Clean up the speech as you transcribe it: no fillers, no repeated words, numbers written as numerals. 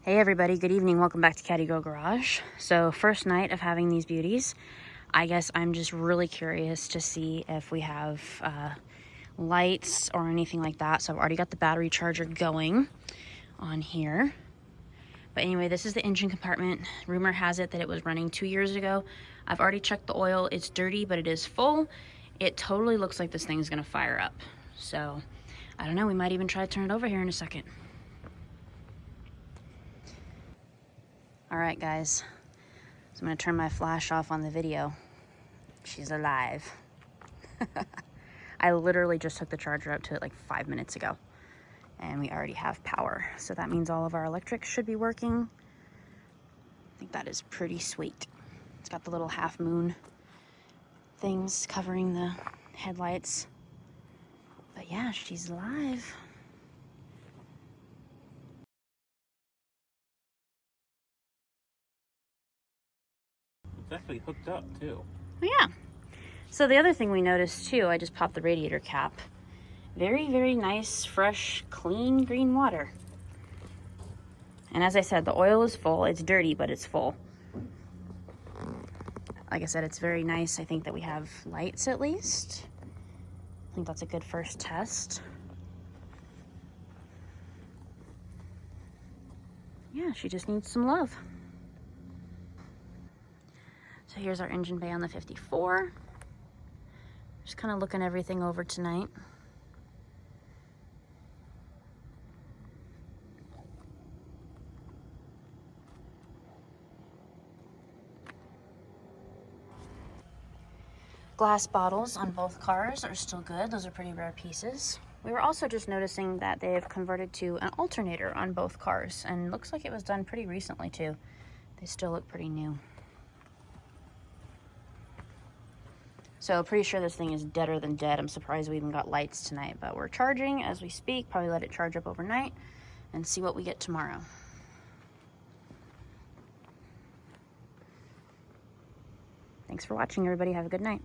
Hey everybody, good evening. Welcome back to Caddy Girl Garage. So first night of having these beauties. I guess I'm just really curious to see if we have lights or anything like that. So I've already got the battery charger going on here. But anyway, this is the engine compartment. Rumor has it that it was running 2 years ago. I've already checked the oil. It's dirty, but it is full. It totally looks like this thing's gonna fire up. So I don't know, we might even try to turn it over here in a second. All right, guys, so I'm gonna turn my flash off on the video. She's alive. I literally just took the charger up to it like 5 minutes ago, and we already have power. So that means all of our electrics should be working. I think that is pretty sweet. It's got the little half moon things covering the headlights. But yeah, she's alive. It's actually hooked up too. Oh, yeah. So the other thing we noticed too, I just popped the radiator cap. Very, very nice, fresh, clean green water. And as I said, the oil is full. It's dirty, but it's full. Like I said, it's very nice. I think that we have lights at least. I think that's a good first test. Yeah, she just needs some love. So here's our engine bay on the 54. Just kind of looking everything over tonight. Glass bottles on both cars are still good. Those are pretty rare pieces. We were also just noticing that they have converted to an alternator on both cars, and looks like it was done pretty recently too. They still look pretty new. So pretty sure this thing is deader than dead. I'm surprised we even got lights tonight, but we're charging as we speak. Probably let it charge up overnight and see what we get tomorrow. Thanks for watching, everybody. Have a good night.